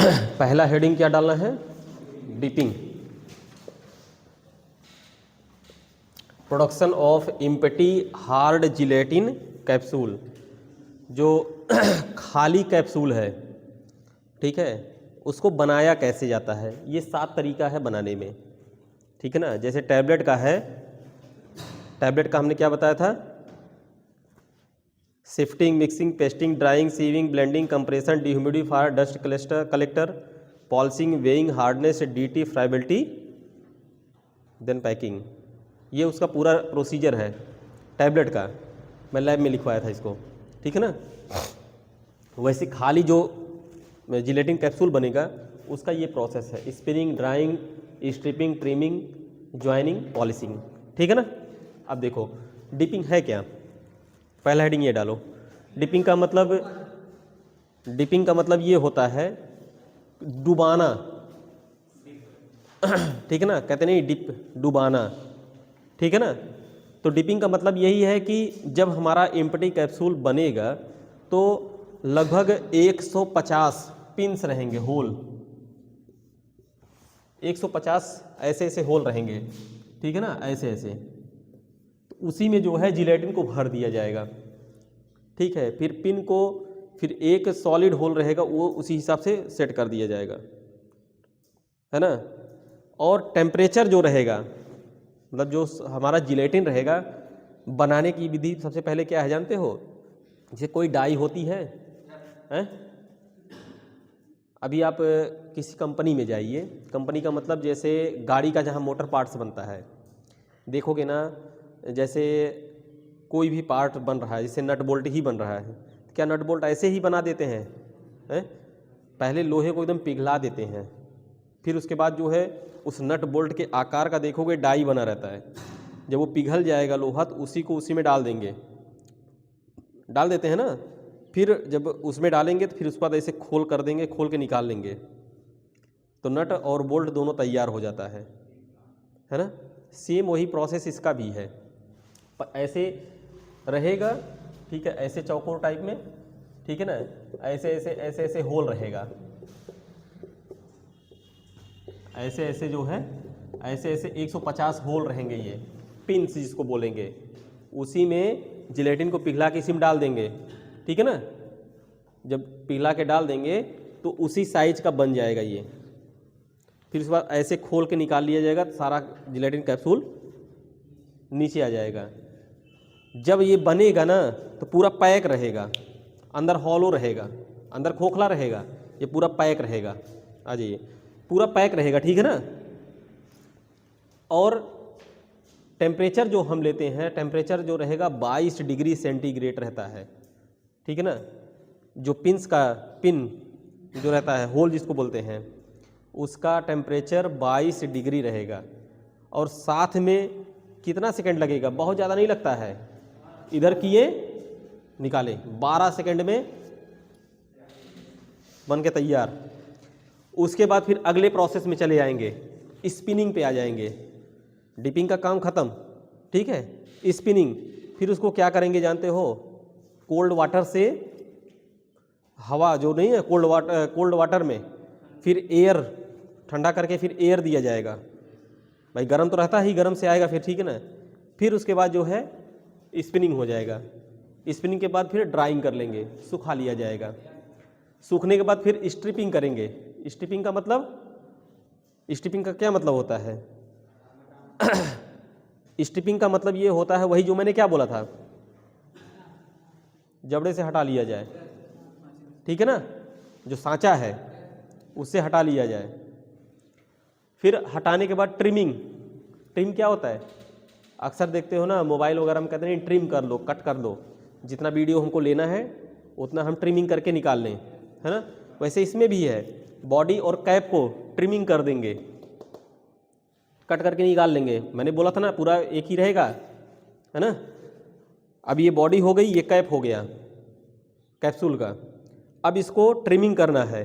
पहला हेडिंग क्या डालना है? Dipping. Production of empty hard gelatin capsule. जो खाली कैप्सूल है, ठीक है, उसको बनाया कैसे जाता है? ये 7 तरीका है बनाने में, ठीक है ना। जैसे टैबलेट का है, टैबलेट का हमने क्या बताया था? Shifting, mixing, pasting, drying, sieving, blending, compression, dehumidifier, dust collector, polishing, weighing, hardness, DT, friability, then packing. ये उसका पूरा प्रोसीजर है टैबलेट का। मैं लैब में लिखवाया था इसको, ठीक है ना। वैसे खाली जो जिलेटिन कैप्सूल बनेगा उसका ये प्रोसेस है: spinning, drying, stripping, trimming, joining, polishing, ठीक है ना। अब देखो डिपिंग है क्या। पहला हेडिंग ये डालो। डिपिंग का मतलब ये होता है डुबाना, ठीक है ना। कहते नहीं डिप, डुबाना, ठीक है ना। तो डिपिंग का मतलब यही है कि जब हमारा एम्प्टी कैप्सूल बनेगा तो लगभग 150 पिंस रहेंगे, होल 150 ऐसे ऐसे होल रहेंगे, ठीक है ना, ऐसे ऐसे। तो उसी में जो है जिलेटिन को भर दिया जाएगा, ठीक है। फिर पिन को, फिर एक सॉलिड होल रहेगा, वो उसी हिसाब से सेट कर दिया जाएगा, है ना। और टेम्परेचर जो रहेगा, मतलब जो हमारा जिलेटिन रहेगा, बनाने की विधि सबसे पहले क्या है जानते हो? जैसे कोई डाई होती है, हैं? अभी आप किसी कंपनी में जाइए, कंपनी का मतलब जैसे गाड़ी का जहाँ मोटर पार्ट्स बनता है, देखोगे ना, जैसे कोई भी पार्ट बन रहा है, जैसे नट बोल्ट ही बन रहा है, क्या नट बोल्ट ऐसे ही बना देते हैं? पहले लोहे को एकदम पिघला देते हैं, फिर उसके बाद जो है उस नट बोल्ट के आकार का देखोगे डाई बना रहता है। जब वो पिघल जाएगा लोहा तो उसी को उसी में डाल देंगे, डाल देते हैं ना। फिर जब उसमें डालेंगे तो फिर उसके बाद ऐसे खोल कर देंगे, खोल के निकाल लेंगे, तो नट और बोल्ट दोनों तैयार हो जाता है ना। सेम वही प्रोसेस इसका भी है, पर ऐसे रहेगा, ठीक है, ऐसे चौकोर टाइप में, ठीक है ना, ऐसे ऐसे ऐसे ऐसे होल रहेगा, ऐसे ऐसे जो है ऐसे ऐसे 150 होल रहेंगे, ये पिंस जिसको बोलेंगे। उसी में जिलेटिन को पिघला के इसी में डाल देंगे, ठीक है ना। जब पिघला के डाल देंगे तो उसी साइज का बन जाएगा ये। फिर उसके बाद ऐसे खोल के निकाल लिया जाएगा, सारा जिलेटिन कैप्सूल नीचे आ जाएगा। जब ये बनेगा ना तो पूरा पैक रहेगा, अंदर हॉलो रहेगा, अंदर खोखला रहेगा, ये पूरा पैक रहेगा। आ जाइए, पूरा पैक रहेगा, ठीक है ना। और टेम्परेचर जो हम लेते हैं, टेम्परेचर जो रहेगा 22 डिग्री सेंटीग्रेड रहता है, ठीक है ना। जो पिन जो रहता है, होल जिसको बोलते हैं, उसका टेम्परेचर 22 डिग्री रहेगा। और साथ में कितना सेकंड लगेगा? बहुत ज़्यादा नहीं लगता है। इधर किए, निकाले, 12 सेकंड में बन के तैयार। उसके बाद फिर अगले प्रोसेस में चले जाएंगे, स्पिनिंग पे आ जाएंगे। डिपिंग का काम ख़त्म, ठीक है। स्पिनिंग, फिर उसको क्या करेंगे जानते हो? कोल्ड वाटर से, हवा जो नहीं है, कोल्ड वाटर में फिर एयर ठंडा करके फिर एयर दिया जाएगा। भाई गर्म तो रहता ही, गर्म से आएगा फिर, ठीक है ना। फिर उसके बाद जो है स्पिनिंग हो जाएगा। स्पिनिंग के बाद फिर ड्राइंग कर लेंगे, सुखा लिया जाएगा। सूखने के बाद फिर स्ट्रिपिंग करेंगे। स्ट्रिपिंग का क्या मतलब होता है? स्ट्रिपिंग का मतलब ये होता है वही जो मैंने क्या बोला था, जबड़े से हटा लिया जाए, ठीक है ना। जो सांचा है उससे हटा लिया जाए। फिर हटाने के बाद ट्रिमिंग। ट्रिम क्या होता है? अक्सर देखते हो ना मोबाइल वगैरह में कहते हैं ट्रिम कर लो, कट कर दो, जितना वीडियो हमको लेना है उतना हम ट्रिमिंग करके निकाल लें, है ना। वैसे इसमें भी है, बॉडी और कैप को ट्रिमिंग कर देंगे, कट करके निकाल लेंगे। मैंने बोला था ना पूरा एक ही रहेगा, है ना। अब ये बॉडी हो गई, ये कैप हो गया कैप्सूल का। अब इसको ट्रिमिंग करना है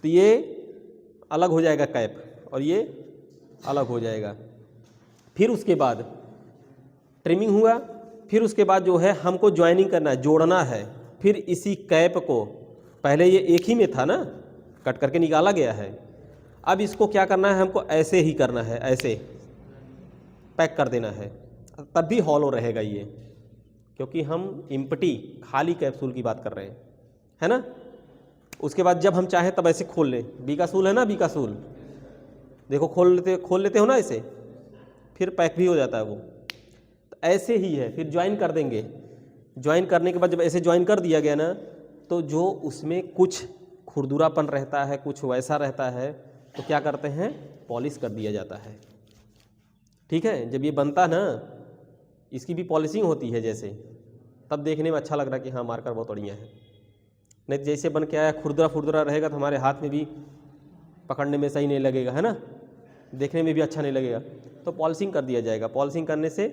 तो ये अलग हो जाएगा कैप, और ये अलग हो जाएगा। फिर उसके बाद ट्रिमिंग हुआ, फिर उसके बाद जो है हमको ज्वाइनिंग करना है, जोड़ना है। फिर इसी कैप को, पहले ये एक ही में था ना, कट करके निकाला गया है। अब इसको क्या करना है, हमको ऐसे ही करना है, ऐसे पैक कर देना है, तब भी हॉलो रहेगा ये, क्योंकि हम इम्पटी खाली कैप्सूल की बात कर रहे हैं, है ना। उसके बाद जब हम चाहें तब ऐसे खोल लें, बीकासूल है ना, बीकासूल देखो खोल लेते हो ना ऐसे, फिर पैक भी हो जाता है वो। तो ऐसे ही है, फिर ज्वाइन कर देंगे। ज्वाइन करने के बाद जब ऐसे ज्वाइन कर दिया गया ना, तो जो उसमें कुछ खुरदुरापन रहता है, कुछ वैसा रहता है, तो क्या करते हैं, पॉलिश कर दिया जाता है। ठीक है, जब ये बनता ना, इसकी भी पॉलिशिंग होती है जैसे, तब देखने में अच्छा लग रहा है कि हाँ मार्कर बहुत बढ़िया है। नहीं तो जैसे बन के आया खुरदुरा खुरदुरा रहेगा तो हमारे हाथ में भी पकड़ने में सही नहीं लगेगा, है ना, देखने में भी अच्छा नहीं लगेगा। तो पॉलिशिंग कर दिया जाएगा। पॉलिशिंग करने से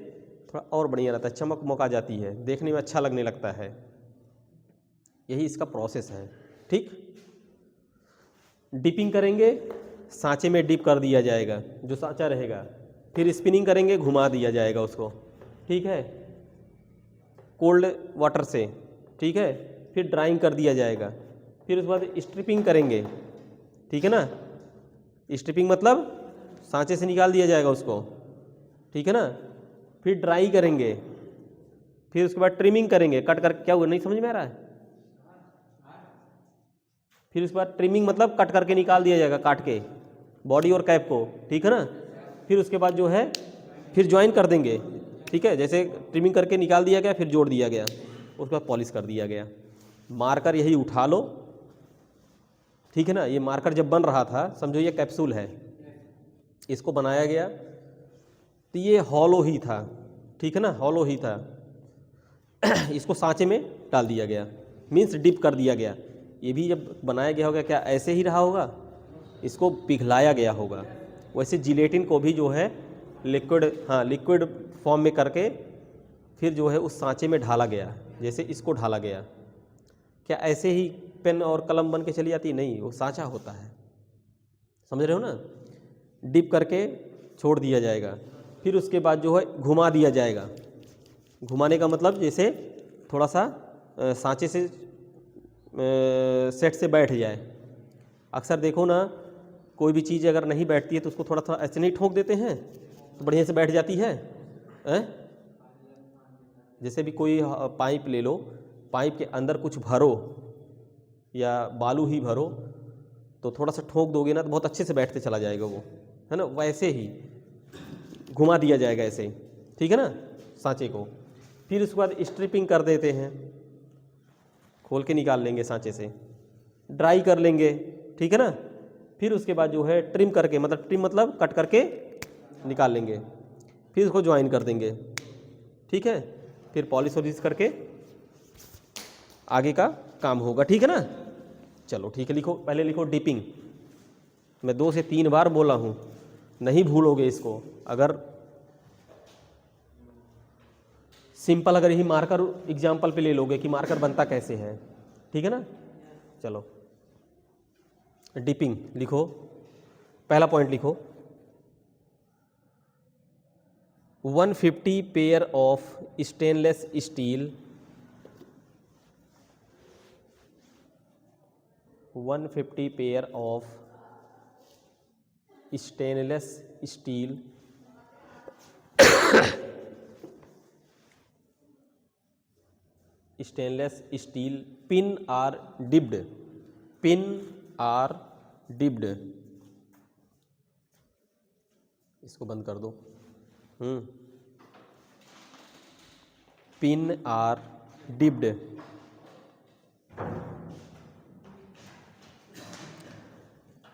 थोड़ा और बढ़िया रहता है, चमक मौक आ जाती है, देखने में अच्छा लगने लगता है। यही इसका प्रोसेस है। ठीक, डिपिंग करेंगे, सांचे में डिप कर दिया जाएगा जो सांचा रहेगा, फिर स्पिनिंग करेंगे, घुमा दिया जाएगा उसको। ठीक है, कोल्ड वाटर से, ठीक है, फिर ड्राइंग कर दिया जाएगा, फिर उसके बाद स्ट्रिपिंग करेंगे। ठीक है ना, स्ट्रिपिंग मतलब सांचे से निकाल दिया जाएगा उसको, ठीक है ना, फिर ड्राई करेंगे, फिर उसके बाद ट्रिमिंग करेंगे, कट कर, क्या हुआ, नहीं समझ में आ रहा है। फिर उसके बाद ट्रिमिंग मतलब कट करके निकाल दिया जाएगा, काट के बॉडी और कैप को, ठीक है ना। फिर उसके बाद जो है फिर ज्वाइन कर देंगे। ठीक है, जैसे ट्रिमिंग करके निकाल दिया गया, फिर जोड़ दिया गया, उसके बाद पॉलिश कर दिया गया। मार्कर यही उठा लो, ठीक है ना। ये मार्कर जब बन रहा था, समझो ये कैप्सूल है, इसको बनाया गया तो ये हॉलो ही था, ठीक है ना, हॉलो ही था। इसको सांचे में डाल दिया गया, मीन्स डिप कर दिया गया। ये भी जब बनाया गया होगा, क्या ऐसे ही रहा होगा, इसको पिघलाया गया होगा। वैसे जिलेटिन को भी जो है लिक्विड, हाँ लिक्विड फॉर्म में करके फिर जो है उस सांचे में ढाला गया, जैसे इसको ढाला गया। क्या ऐसे ही पेन और कलम बन के चली जाती? नहीं, वो सांचा होता है, समझ रहे हो ना। डिप करके छोड़ दिया जाएगा, फिर उसके बाद जो है घुमा दिया जाएगा। घुमाने का मतलब जैसे थोड़ा सा सांचे से सेट से बैठ जाए। अक्सर देखो ना, कोई भी चीज़ अगर नहीं बैठती है तो उसको थोड़ा थोड़ा ऐसे नहीं ठोक देते हैं तो बढ़िया से बैठ जाती है। जैसे भी कोई पाइप ले लो, पाइप के अंदर कुछ भरो या बालू ही भरो, तो थोड़ा सा ठोक दोगे ना तो बहुत अच्छे से बैठते चला जाएगा वो, है ना। वैसे ही घुमा दिया जाएगा ऐसे ही, ठीक है ना, सांचे को। फिर उसके बाद स्ट्रिपिंग कर देते हैं, खोल के निकाल लेंगे सांचे से, ड्राई कर लेंगे, ठीक है ना। फिर उसके बाद जो है ट्रिम करके, मतलब ट्रिम मतलब कट करके निकाल लेंगे, फिर उसको ज्वाइन कर देंगे, ठीक है। फिर पॉलिश वॉलिश करके आगे का काम होगा, ठीक है ना। चलो ठीक है, लिखो, पहले लिखो डिपिंग। मैं 2 से 3 बार बोला हूँ, नहीं भूलोगे इसको। अगर सिंपल, अगर यही मार्कर एग्जाम्पल पे ले लोगे कि मार्कर बनता कैसे है, ठीक है ना। चलो डिपिंग लिखो, पहला पॉइंट लिखो, 150 pair of stainless steel, 150 pair of stainless steel stainless steel pin are dipped, pin are dipped, इसको बंद कर दो। Pin are dipped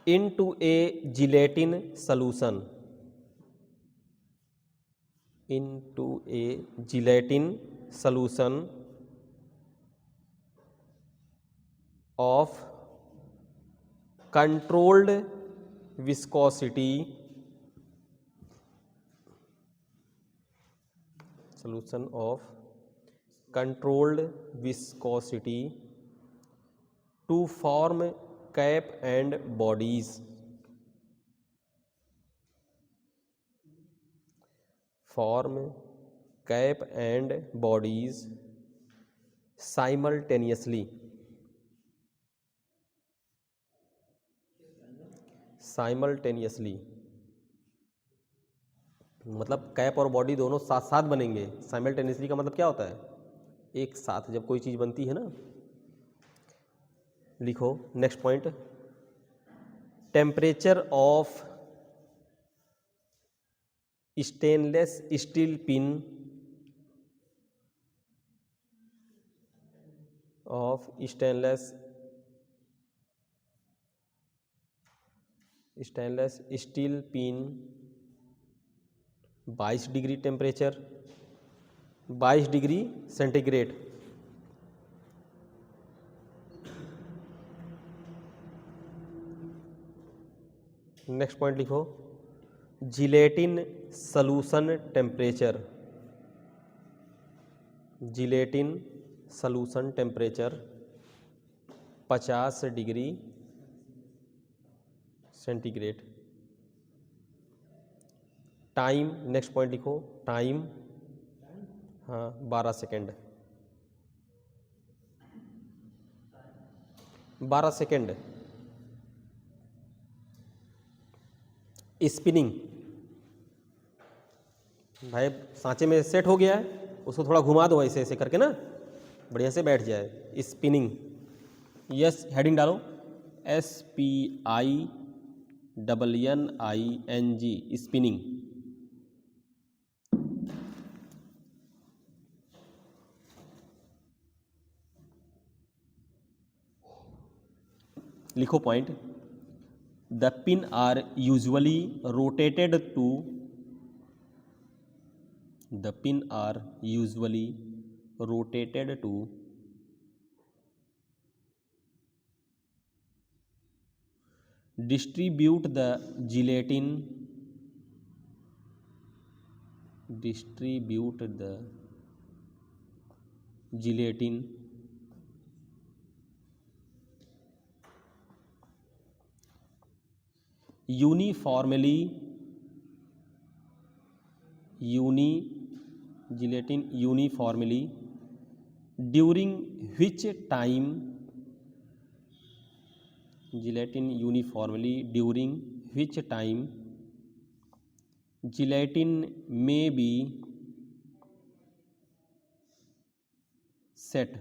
into a gelatin solution, into a gelatin solution of controlled viscosity, solution of controlled viscosity to form cap and bodies, form cap and bodies simultaneously, simultaneously मतलब cap और body दोनों साथ साथ बनेंगे। Simultaneously का मतलब क्या होता है? एक साथ जब कोई चीज़ बनती है ना। लिखो next point, temperature of stainless steel pin of stainless steel pin 22 degree temperature, 22 degree centigrade. Next point लिखो, gelatin solution temperature, gelatin solution temperature 50 degree centigrade. Time, next point लिखो, टाइम, हाँ 12 सेकेंड, 12 सेकेंड। स्पिनिंग, भाई सांचे में set हो गया है, उसको थोड़ा घुमा दो ऐसे ऐसे करके ना, बढ़िया से बैठ जाए। स्पिनिंग, यस हेडिंग डालो, SPINNING, स्पिनिंग। लिखो point, the pin are usually rotated to, the pin are usually rotated to distribute the gelatin uniformly during which time gelatin may be set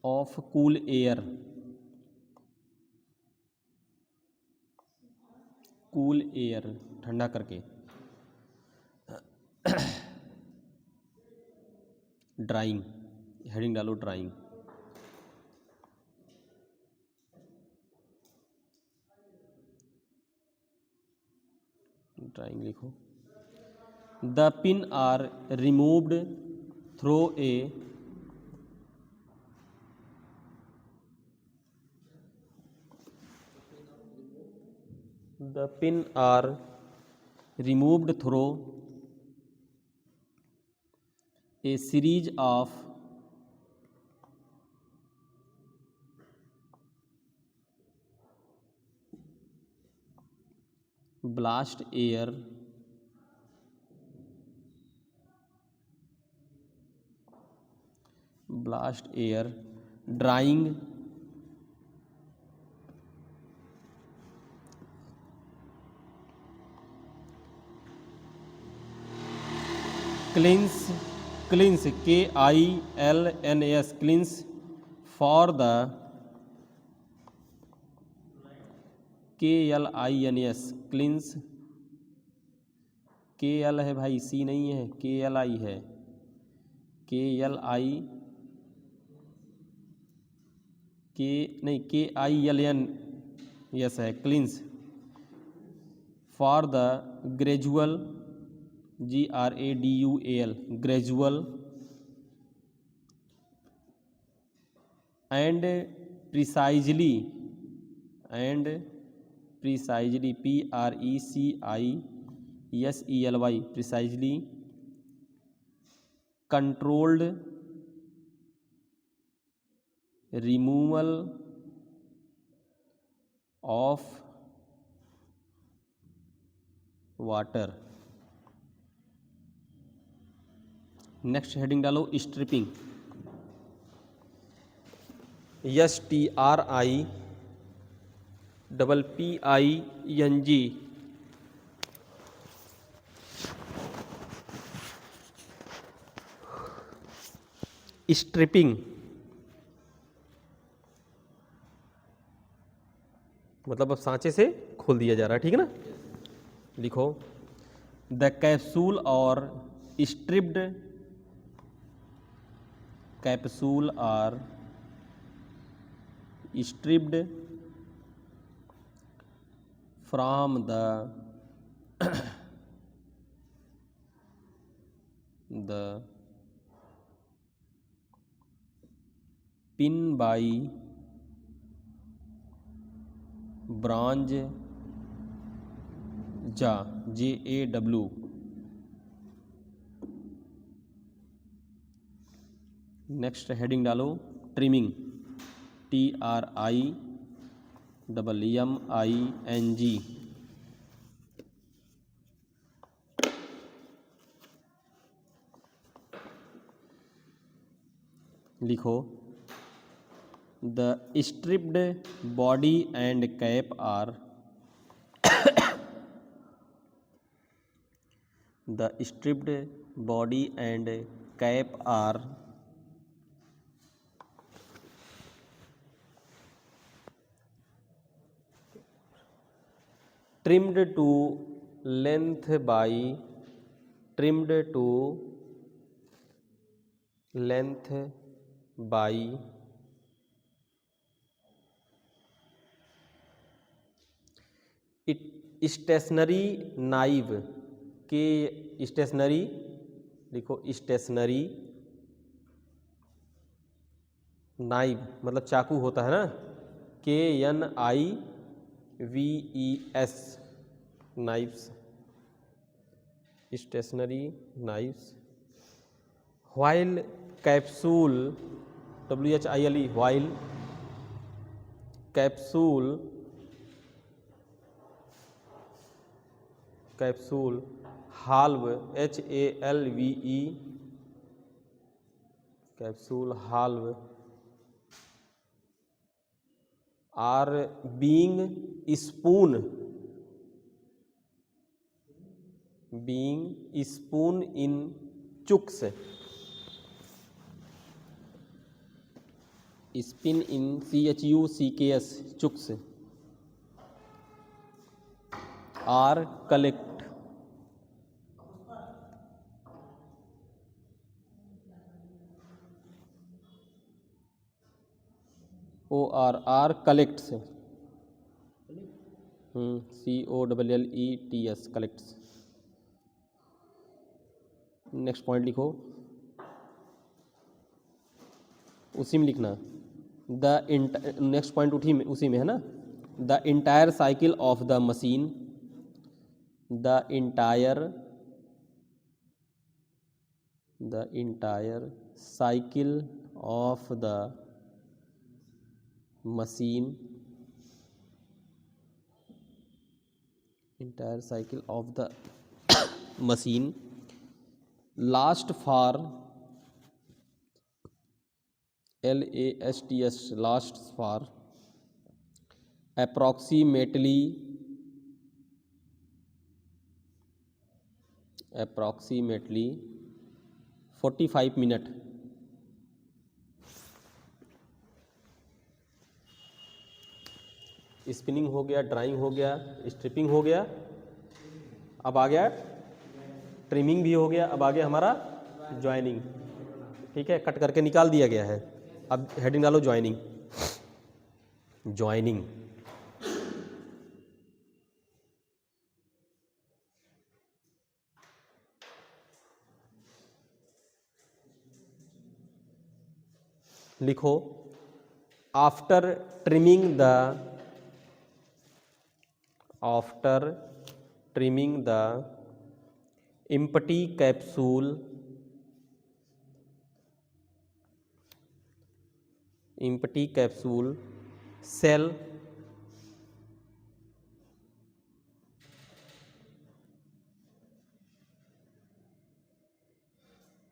of cool air, ठंडा करके। Drying, heading डालो drying. Drying लिखो, the pin are removed through a The pin are removed through a series of blast air drying cleanse KILNS cleanse for the KLINS cleanse, KL है भाई, C नहीं है, KLI है, KLI नहीं KILN yes है, क्लींस for the gradual GRADUAL gradual and precisely PRECISELY precisely controlled removal of water. Next heading डालो striping, STRIPPING, striping, मतलब अब सांचे से खोल दिया जा रहा है, ठीक है ना। लिखो the capsule are stripped, capsule are stripped from the pin by bronze jaw, JAW। Next heading डालो ट्रिमिंग, TRIMMING। लिखो the stripped body and cap are, the stripped body and cap are trimmed to length by stationary knife, के stationary, लिखो stationary knife मतलब चाकू होता है ना, KNIVES, knives, stationary knives. While capsule, WHILE, while capsule halve, HALVE, capsule halve are being spun in चुक्स, spin in CHUCKS, chucks or collet, ORR collets, COLLETS collets. Next point लिखो, उसी में लिखना next point उसी में है ना। The entire cycle of the machine, the entire cycle of the machine, entire cycle of the machine last for LASTS, lasts for approximately 45 minute. Spinning हो गया, ड्राइंग हो गया, स्ट्रिपिंग हो गया, अब आ गया ट्रिमिंग भी हो गया, अब आ गया हमारा ज्वाइनिंग। ठीक है, कट करके निकाल दिया गया है। अब हेडिंग डालो ज्वाइनिंग। लिखो after trimming the empty capsule, cell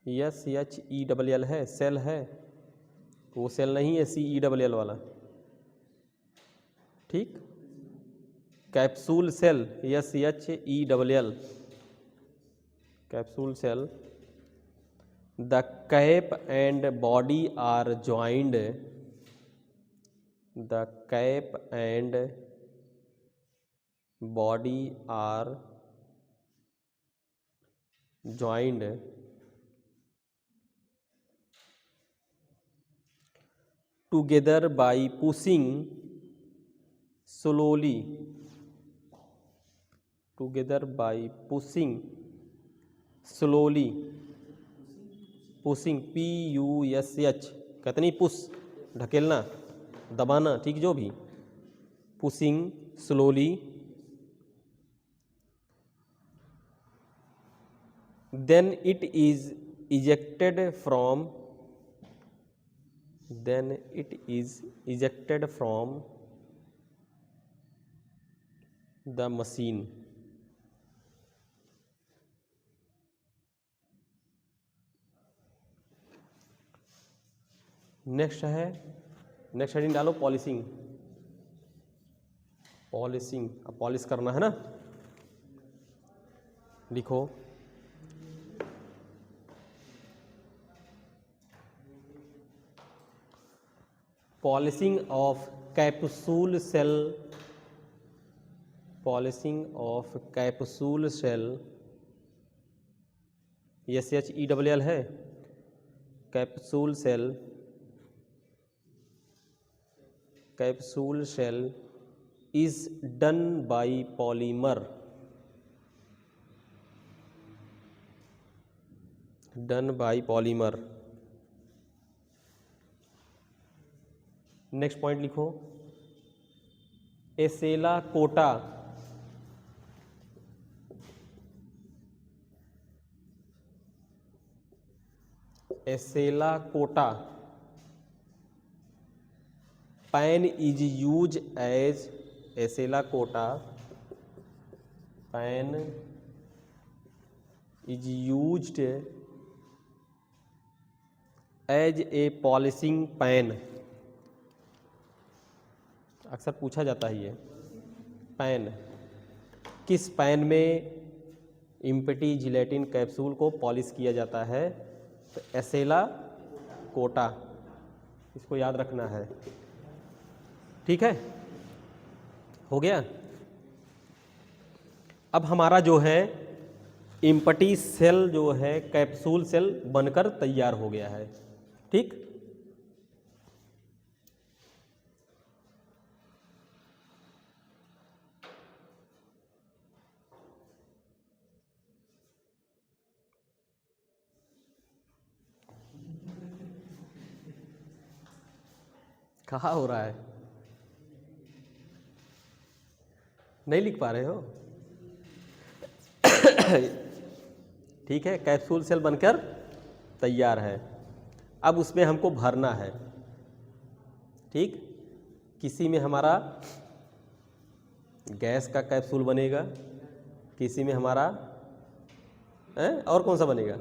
SHELL है, सेल है, वो सेल नहीं है CELL वाला, ठीक। Capsule shell SHELL, capsule shell. The cap and body are joined, the cap and body are joined together by pushing slowly, together by pushing slowly, pushing PUSH, कहते नहीं push, ढकेलना, दबाना, ठीक, जो भी, pushing slowly, then it is ejected from, then it is ejected from the machine, next है, next heading डालो polishing, polishing, अब पॉलिश करना है ना, लिखो polishing of capsule shell, polishing of capsule shell, SHELL है, capsule shell, capsule shell is done by polymer, done by polymer. Next point लिखो, Accela Cota, Accela Cota pan is use as, Accela Cota pan is used as a polishing pan, अक्सर पूछा जाता है ये pan, किस pan में empty gelatin capsule को polish किया जाता है, तो एसेला कोटा, इसको याद रखना है, ठीक है, हो गया। अब हमारा जो है इम्पटी सेल जो है कैप्सूल सेल बनकर तैयार हो गया है, ठीक। कहाँ हो रहा है, नहीं लिख पा रहे हो, ठीक है, कैप्सूल सेल बनकर तैयार है। अब उसमें हमको भरना है, ठीक, किसी में हमारा गैस का कैप्सूल बनेगा, किसी में हमारा और कौन सा बनेगा,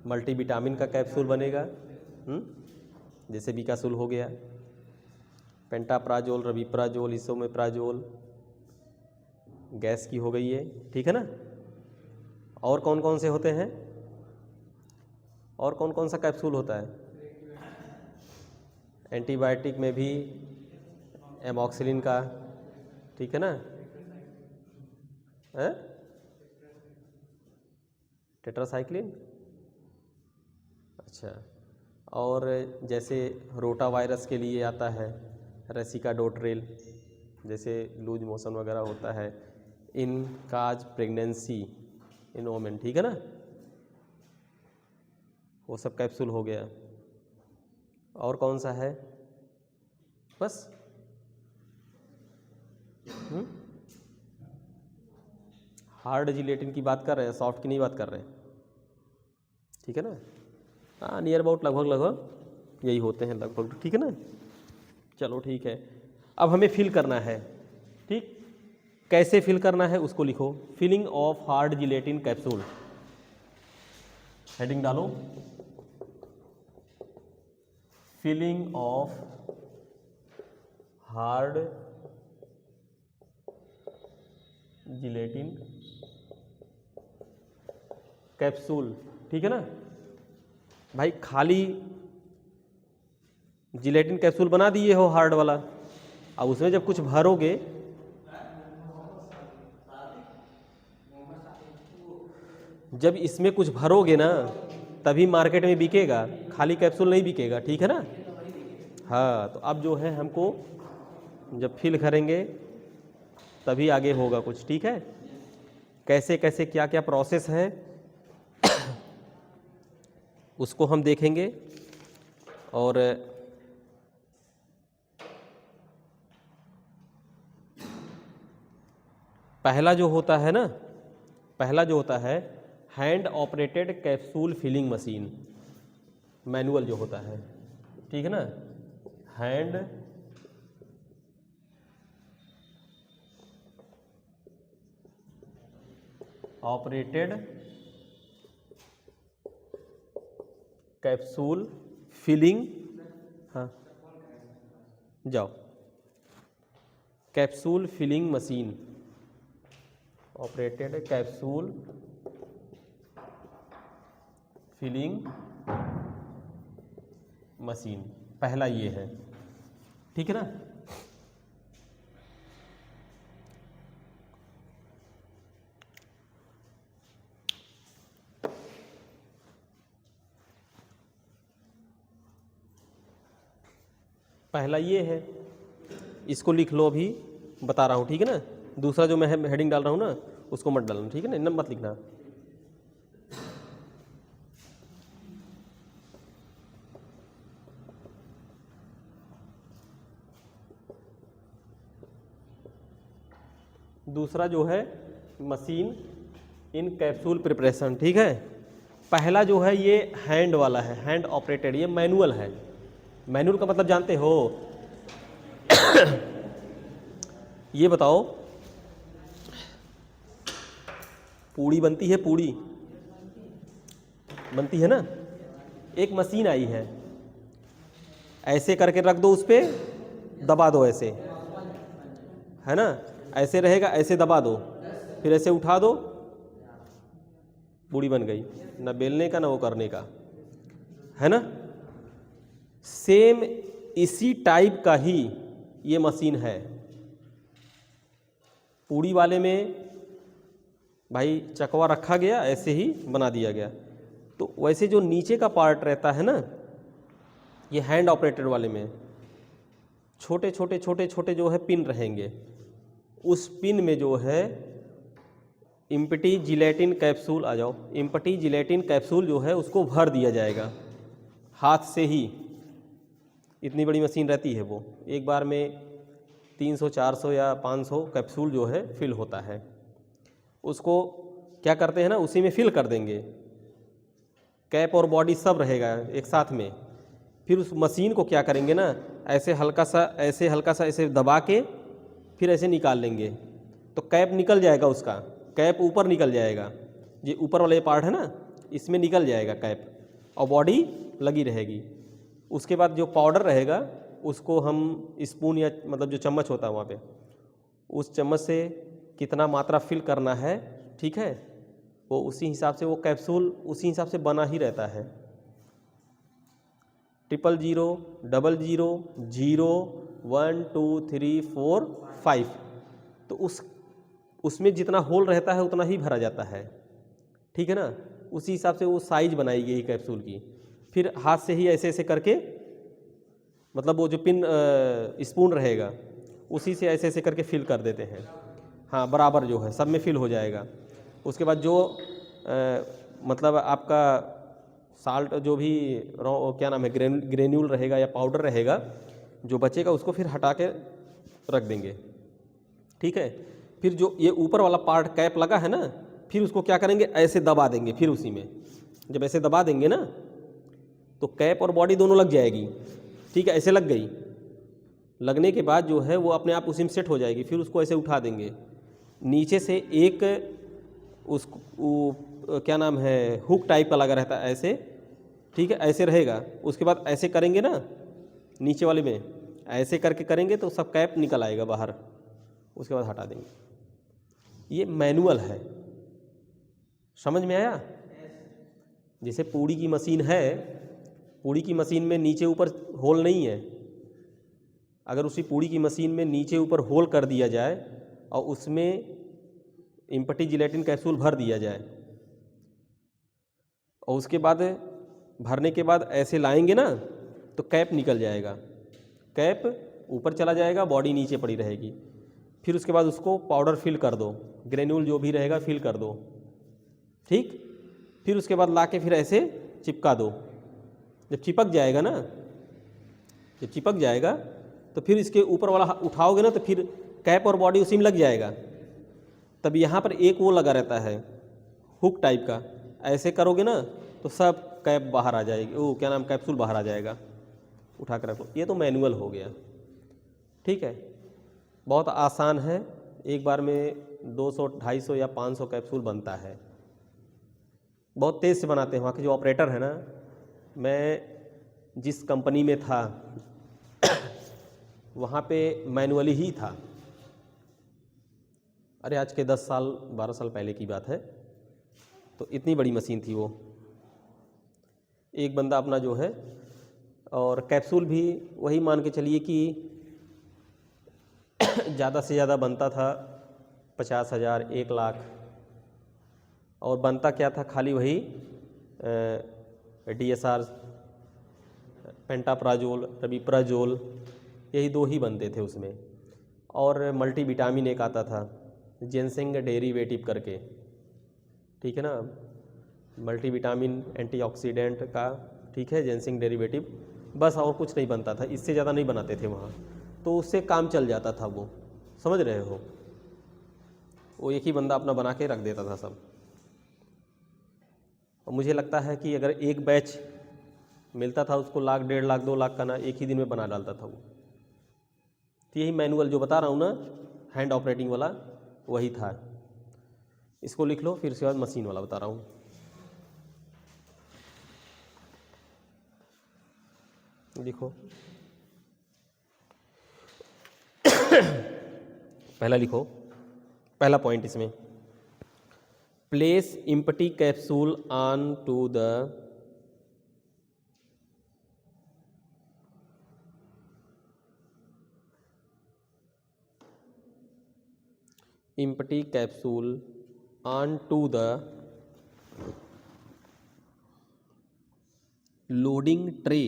मल्टीविटामिन का कैप्सूल बनेगा, जैसे बीकासुल हो गया, पेंटाप्राजोल, रविप्राजोल, इसोमेप्राजोल, गैस की हो गई है, ठीक है ना। और कौन कौन से होते हैं, और कौन कौन सा कैप्सूल होता है, एंटीबायोटिक में भी एमॉक्सिलिन का, ठीक है ना, टेट्रासाइक्लिन, अच्छा, और जैसे रोटा वायरस के लिए आता है रेसिकाडोट्रेल, जैसे लूज मोशन वगैरह होता है, इन काज प्रेगनेंसी इन वोमेन, ठीक है ना, वो सब कैप्सूल हो गया। और कौन सा है, बस हार्ड जिलेटिन की बात कर रहे हैं, सॉफ्ट की नहीं बात कर रहे हैं, ठीक है ना, हाँ, नियर अबाउट लगभग यही होते हैं लगभग, ठीक है ना। चलो ठीक है, अब हमें फिल करना है, ठीक, कैसे फिल करना है उसको लिखो, filling of hard gelatin capsule, heading डालो, filling of hard gelatin capsule, ठीक है ना भाई। खाली जिलेटिन कैप्सूल बना दिए हो हार्ड वाला, अब उसमें जब कुछ भरोगे, जब इसमें कुछ भरोगे ना तभी मार्केट में बिकेगा, खाली कैप्सूल नहीं बिकेगा, ठीक है ना। हाँ, तो अब जो है हमको जब फिल करेंगे तभी आगे होगा कुछ, ठीक है। कैसे कैसे क्या क्या प्रोसेस है उसको हम देखेंगे। और पहला जो होता है ना, पहला जो होता है hand operated capsule filling machine, manual जो होता है, ठीक है ना। हैंड ऑपरेटेड कैप्सूल फिलिंग, हाँ जाओ, capsule filling machine, operated capsule filling machine, पहला ये है, ठीक है ना। पहला ये है, इसको लिख लो, अभी बता रहा हूँ, ठीक है ना। दूसरा जो मैं हेडिंग डाल रहा हूँ ना उसको मत डालना, ठीक है ना, नंबर मत लिखना। दूसरा जो है मशीन इन कैप्सूल प्रिपरेशन, ठीक है। पहला जो है ये हैंड वाला है, हैंड ऑपरेटेड, ये मैनुअल है। मैनुअल का मतलब जानते हो ये बताओ, पूड़ी बनती है, पूड़ी बनती है ना, एक मशीन आई है, ऐसे करके रख दो, उस पर दबा दो, ऐसे है ना, ऐसे रहेगा, ऐसे दबा दो, फिर ऐसे उठा दो, पूड़ी बन गई। ना बेलने का ना वो करने का, है ना। सेम इसी टाइप का ही ये मशीन है। पूड़ी वाले में भाई चकवा रखा गया, ऐसे ही बना दिया गया, तो वैसे जो नीचे का पार्ट रहता है ना, ये हैंड ऑपरेटेड वाले में छोटे छोटे छोटे छोटे जो है पिन रहेंगे, उस पिन में जो है इम्पटी जिलेटिन कैप्सूल, आ जाओ, इम्पटी जिलेटिन कैप्सूल जो है उसको भर दिया जाएगा हाथ से ही। इतनी बड़ी मशीन रहती है वो, एक बार में 300 400 या 500 कैप्सूल जो है फिल होता है। उसको क्या करते हैं ना, उसी में फिल कर देंगे, कैप और बॉडी सब रहेगा एक साथ में। फिर उस मशीन को क्या करेंगे ना, ऐसे हल्का सा ऐसे दबा के फिर ऐसे निकाल लेंगे, तो कैप निकल जाएगा, उसका कैप ऊपर निकल जाएगा, ये ऊपर वाला ये पार्ट है ना, इसमें निकल जाएगा कैप, और बॉडी लगी रहेगी। उसके बाद जो पाउडर रहेगा उसको हम स्पून या मतलब जो चम्मच होता है वहाँ पे, उस चम्मच से कितना मात्रा फिल करना है, ठीक है, वो उसी हिसाब से वो कैप्सूल उसी हिसाब से बना ही रहता है। 000 00 0 1 2 3 4 5, तो उसमें जितना होल रहता है उतना ही भरा जाता है, ठीक है ना। उसी हिसाब से वो साइज बनाई गई कैप्सूल की। फिर हाथ से ही ऐसे ऐसे करके, मतलब वो जो पिन स्पून रहेगा उसी से ऐसे ऐसे करके फिल कर देते हैं, हाँ बराबर जो है सब में फिल हो जाएगा। उसके बाद जो मतलब आपका साल्ट जो भी क्या नाम है ग्रेन्यूल रहेगा या पाउडर रहेगा जो बचेगा, उसको फिर हटा के रख देंगे, ठीक है। फिर जो ये ऊपर वाला पार्ट कैप लगा है ना, फिर उसको क्या करेंगे, ऐसे दबा देंगे। फिर उसी में जब ऐसे दबा देंगे ना तो कैप और बॉडी दोनों लग जाएगी, ठीक है, ऐसे लग गई। लगने के बाद जो है वो अपने आप उसी में सेट हो जाएगी। फिर उसको ऐसे उठा देंगे, नीचे से एक क्या नाम है हुक टाइप का लगा रहता है ऐसे, ठीक है, ऐसे रहेगा। उसके बाद ऐसे करेंगे ना नीचे वाले में ऐसे करके करेंगे तो सब कैप निकल आएगा बाहर, उसके बाद हटा देंगे। ये मैनुअल है, समझ में आया? जैसे पूड़ी की मशीन है, पूड़ी की मशीन में नीचे ऊपर होल नहीं है, अगर उसी पूड़ी की मशीन में नीचे ऊपर होल कर दिया जाए और उसमें इम्पटी जिलेटिन कैप्सूल भर दिया जाए और उसके बाद भरने के बाद ऐसे लाएंगे ना तो कैप निकल जाएगा, कैप ऊपर चला जाएगा, बॉडी नीचे पड़ी रहेगी। फिर उसके बाद उसको पाउडर फिल कर दो, ग्रेन्यूल जो भी रहेगा फिल कर दो, ठीक। फिर उसके बाद ला के फिर ऐसे चिपका दो। जब चिपक जाएगा ना, जब चिपक जाएगा तो फिर इसके ऊपर वाला उठाओगे ना तो फिर कैप और बॉडी उसी में लग जाएगा। तब यहाँ पर एक वो लगा रहता है हुक टाइप का, ऐसे करोगे ना तो सब कैप बाहर आ जाएगी, वो क्या नाम, कैप्सूल बाहर आ जाएगा, उठा कर रखो। ये तो मैनुअल हो गया, ठीक है। बहुत आसान है, एक बार में 200, 250 या 500 कैप्सूल बनता है। बहुत तेज़ से बनाते हैं वहाँ के जो ऑपरेटर है ना। मैं जिस कंपनी में था वहाँ पे मैनुअली ही था। अरे आज के 10 साल 12 साल पहले की बात है, तो इतनी बड़ी मशीन थी वो। एक बंदा अपना जो है, और कैप्सूल भी वही मान के चलिए कि ज़्यादा से ज़्यादा बनता था 50,000, 1 लाख। और बनता क्या था, खाली वही DSR, पेंटाप्राजोल, रबिप्राजोल, यही 2 ही बनते थे उसमें। और मल्टीविटामिन एक आता था, जिनसिंग डेरिवेटिव करके, ठीक है ना, मल्टीविटामिन एंटीऑक्सीडेंट का, ठीक है, जिनसिंग डेरिवेटिव, बस और कुछ नहीं बनता था, इससे ज़्यादा नहीं बनाते थे वहाँ। तो उससे काम चल जाता था, वो समझ रहे हो। वो एक ही बंदा अपना बना के रख देता था सब। और मुझे लगता है कि अगर एक बैच मिलता था उसको 1 लाख, 1.5 लाख, 2 लाख का ना, एक ही दिन में बना डालता था वो। तो यही मैनुअल जो बता रहा हूँ ना, हैंड ऑपरेटिंग वाला, वही था। इसको लिख लो, फिर उसके बाद मशीन वाला बता रहा हूँ। लिखो पहला लिखो, पहला पॉइंट इसमें, place empty capsule onto the empty capsule onto the loading tray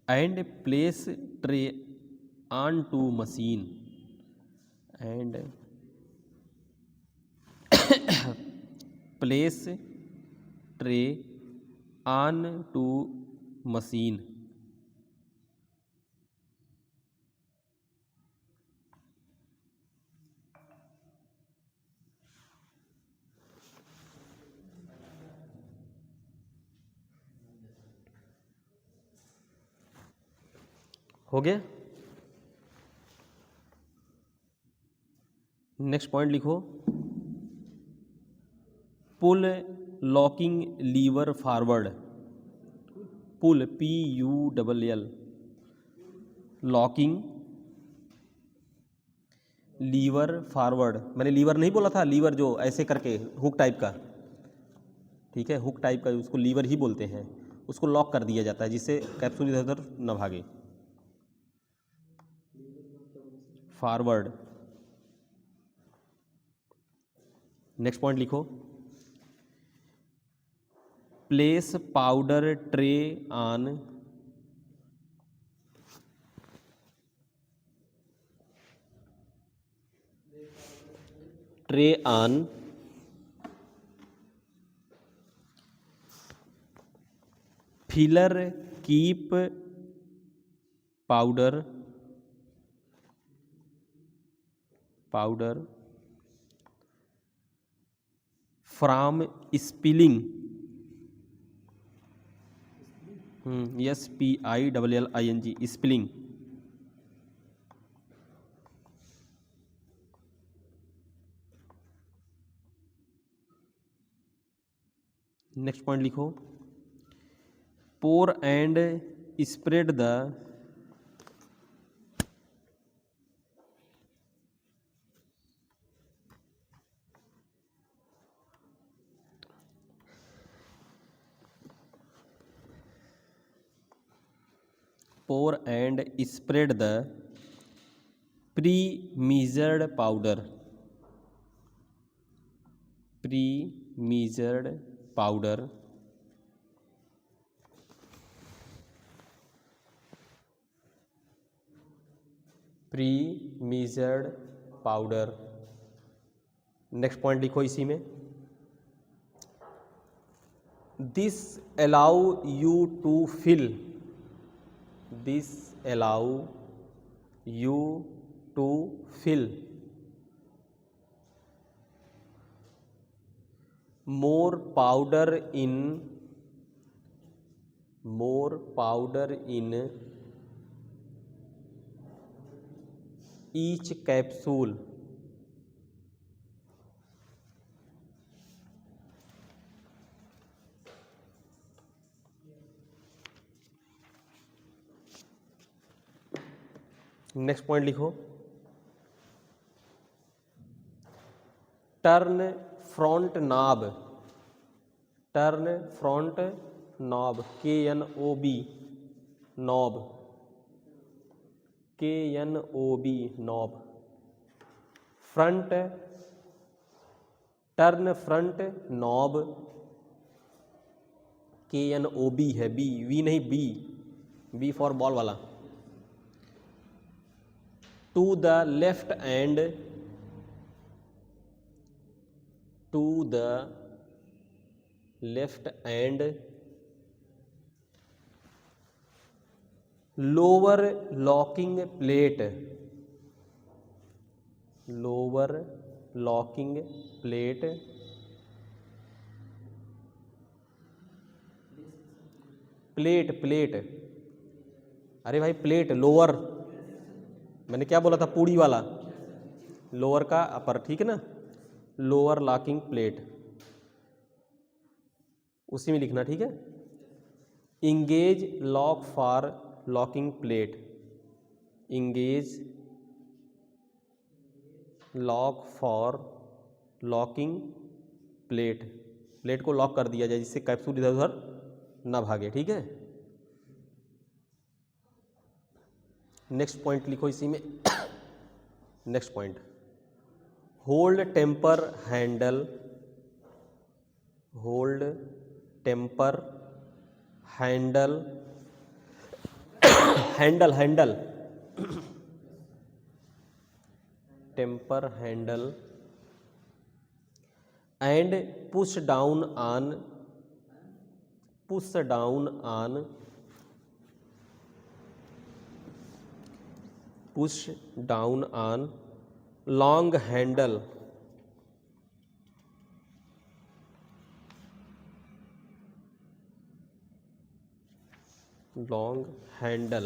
and place tray onto machine and place tray onto machine। हो गया। नेक्स्ट पॉइंट लिखो, पुल लॉकिंग लीवर फॉरवर्ड। पुल PULL, लॉकिंग लीवर फॉरवर्ड। मैंने liver नहीं बोला था, liver जो ऐसे करके हुक टाइप का, ठीक है, हुक टाइप का, उसको लीवर ही बोलते हैं। उसको लॉक कर दिया जाता है जिससे कैप्सूल इधर उधर न भागे। फॉरवर्ड। नेक्स्ट पॉइंट लिखो, place powder tray on filler keep powder from spilling SPILLING, spilling. Next point लिखो, pour and spread the pour and spread the pre-measured powder, pre-measured powder pre-measured powder। Next point लिखो इसी में, this allow you to fill, this allow you to fill more powder in each capsule, next point लिखो, turn front knob, turn front knob, KNOB, knob, KNOB, knob, front, turn front knob, KNOB है, B नहीं, B for ball वाला, to the left end, to the left end lower locking plate, lower locking plate plate, अरे भाई plate, lower, मैंने क्या बोला था, पूड़ी वाला, लोअर का अपर, ठीक है ना, लोअर लॉकिंग प्लेट, उसी में लिखना, ठीक है। Engage lock for locking plate, engage lock for locking plate, plate को लॉक कर दिया जाए जिससे कैप्सूल इधर उधर ना भागे, ठीक है। नेक्स्ट पॉइंट लिखो इसी में, next point, hold tamper handle, hold tamper handle, handle tamper handle and push down on, push down on, push down on long handle, long handle,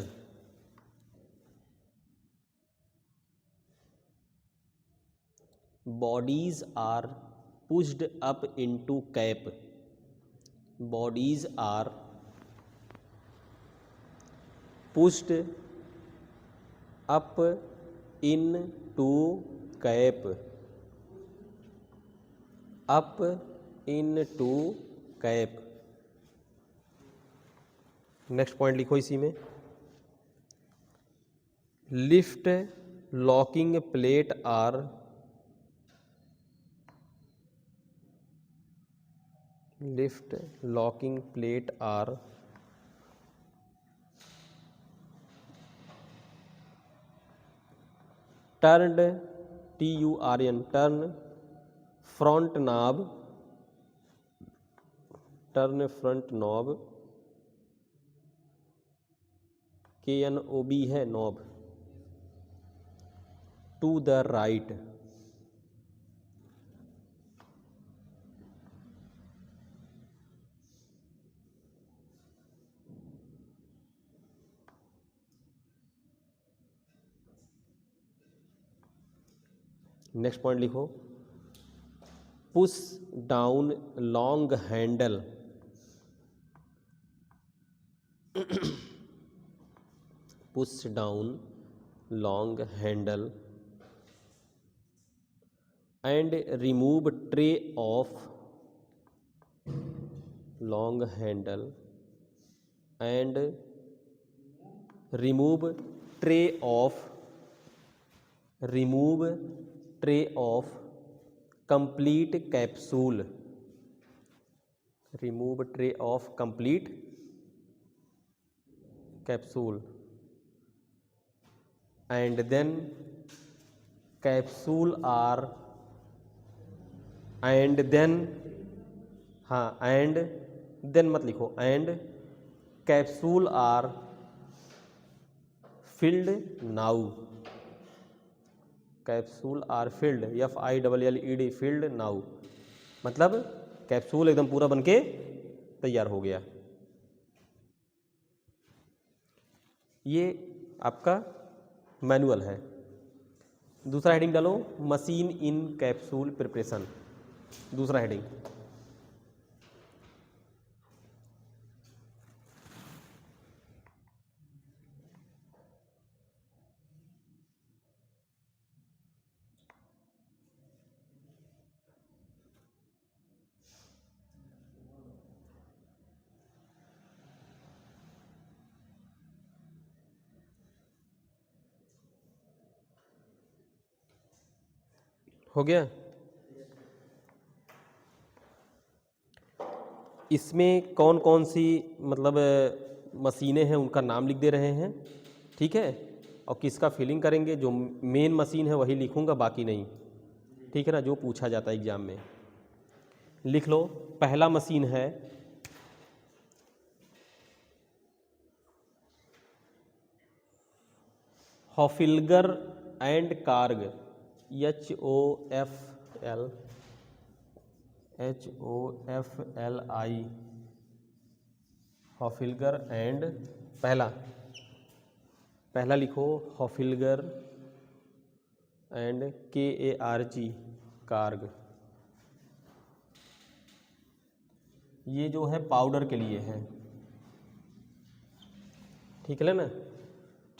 bodies are pushed up into cap, bodies are pushed up into cap, up into cap। Next point लिखो इसी में, lift locking plate are, lift locking plate are turned, TURN, turn front knob, turn front knob, KNOB है knob, to the right, next point लिखो, push down long handle push down long handle and remove tray off long handle and remove tray off complete capsule remove tray off complete capsule and then capsule are and then and then मत लिखो, and capsule are filled now capsule are filled FILLED filled now, मतलब capsule एकदम पूरा बनके तैयार हो गया। ये आपका मैनुअल है। दूसरा हेडिंग डालो, मशीन इन कैप्सूल प्रिपरेशन। दूसरा हेडिंग, हो गया। इसमें कौन कौन सी मतलब मशीनें हैं उनका नाम लिख दे रहे हैं, ठीक है, और किसका फिलिंग करेंगे। जो मेन मशीन है वही लिखूंगा, बाकी नहीं, ठीक है ना, जो पूछा जाता है एग्जाम में। लिख लो, पहला मशीन है हॉफिल्गर एंड कार्ग HOFLI हॉफिल्गर एंड पहला लिखो हॉफिल्गर एंड KARG कार्ग। ये जो है पाउडर के लिए है, ठीक है ना,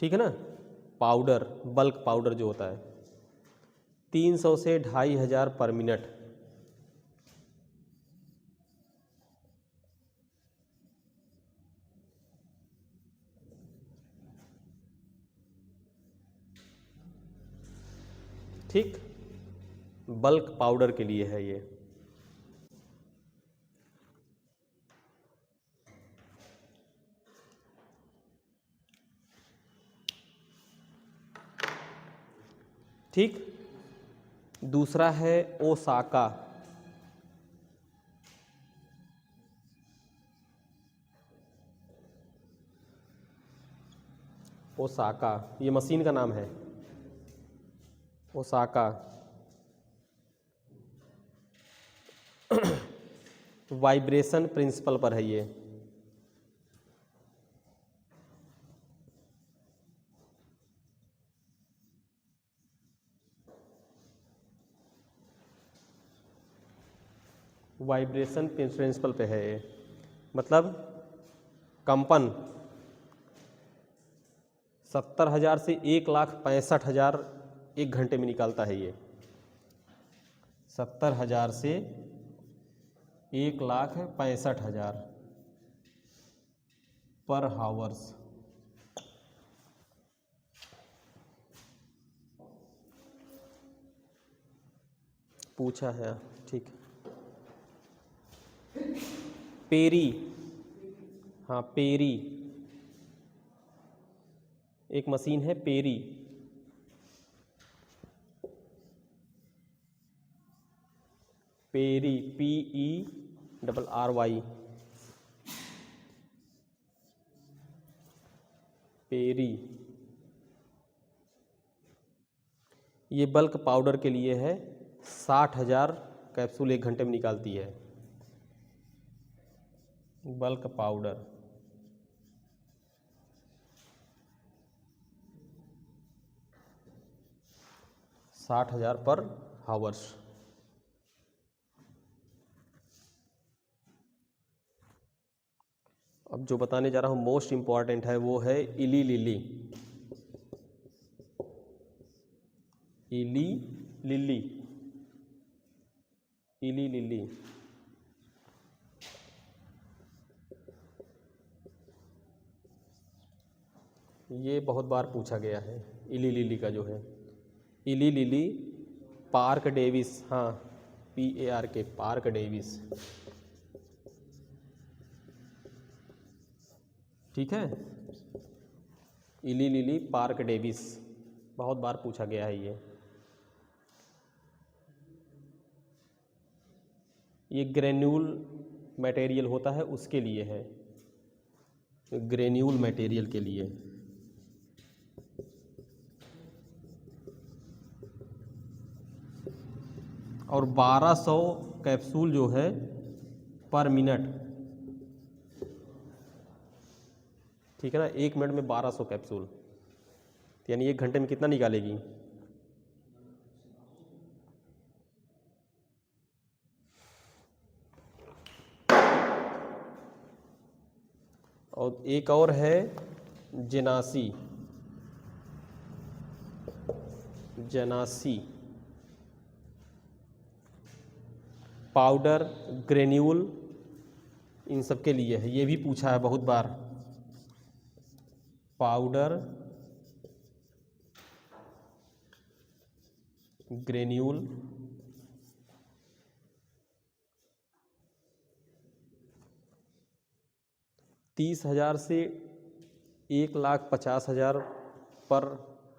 ठीक है ना, पाउडर, बल्क पाउडर जो होता है 300 से 2500 पर मिनट। ठीक, बल्क पाउडर के लिए है ये। ठीक, दूसरा है ओसाका। ओसाका ये मशीन का नाम है, ओसाका। वाइब्रेशन प्रिंसिपल पर है ये। वाइब्रेशन प्रिंसिपल पे है ये, मतलब कंपन 70,000 से 1,65,000 एक घंटे में निकालता है ये। 70,000 से 1,65,000 पर हावर्स। पूछा है, ठीक। पेरी, हाँ पेरी, एक मशीन है पेरी। Perry PERRY Perry. ये बल्क पाउडर के लिए है, 60,000 कैप्सूल एक घंटे में निकालती है। बल्क पाउडर 60,000 पर हावर्स। अब जो बताने जा रहा हूँ मोस्ट इम्पॉर्टेंट है, वो है इली लिली। इली लिली, इली लिली। ये बहुत बार पूछा गया है, इली लिली का जो है, इली लिली पार्क डेविस, हाँ PARK, पार्क डेविस, ठीक है। इली लिली पार्क डेविस, बहुत बार पूछा गया है ये ग्रेन्यूल मटेरियल होता है उसके लिए है, ग्रेन्यूल मटेरियल के लिए। और 1200 कैप्सूल जो है पर मिनट, ठीक है ना, 1 मिनट में 1200 कैप्सूल, यानी 1 घंटे में कितना निकालेगी? और एक और है जेनासी, जेनासी पाउडर, ग्रेन्यूल, इन सब के लिए है, ये भी पूछा है बहुत बार। पाउडर, ग्रेन्यूल, $30,000 से 1,50,000 पर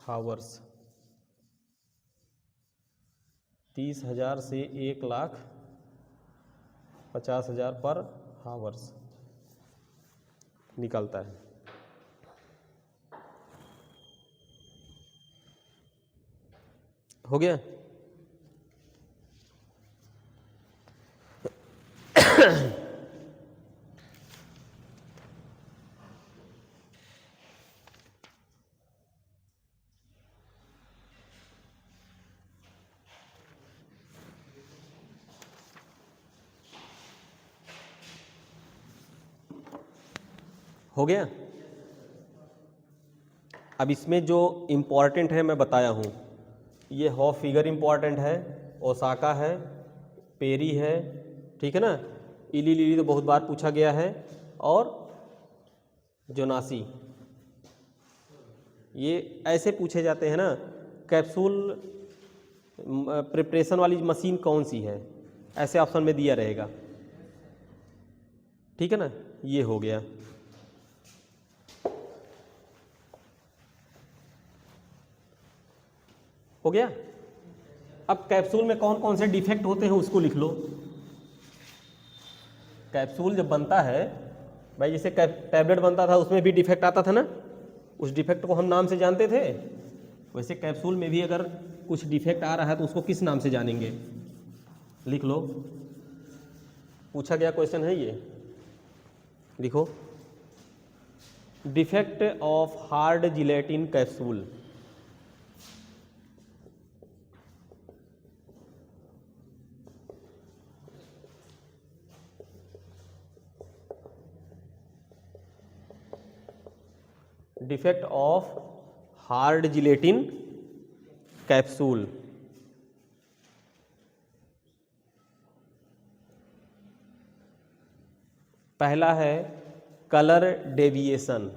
हावर्स, 30,000 से 1,50,000 पर हावर्स निकलता है। हो गया? हो गया? अब इसमें जो इम्पॉर्टेंट है मैं बताया हूँ, ये हॉफ फिगर इम्पॉर्टेंट है, ओसाका है, पेरी है, ठीक है ना, इली लिली तो बहुत बार पूछा गया है, और जोनासी, ये ऐसे पूछे जाते हैं ना। कैप्सूल प्रिपरेशन वाली मशीन कौन सी है, ऐसे ऑप्शन में दिया रहेगा, ठीक है ना। ये हो गया। हो गया? अब कैप्सूल में कौन कौन से डिफेक्ट होते हैं उसको लिख लो। कैप्सूल जब बनता है भाई, जैसे टैबलेट बनता था उसमें भी डिफेक्ट आता था ना, उस डिफेक्ट को हम नाम से जानते थे, वैसे कैप्सूल में भी अगर कुछ डिफेक्ट आ रहा है तो उसको किस नाम से जानेंगे, लिख लो। पूछा गया क्वेश्चन है ये, लिखो। Defect of hard gelatin capsule, defect of hard gelatin capsule. पहला है कलर डेविएशन,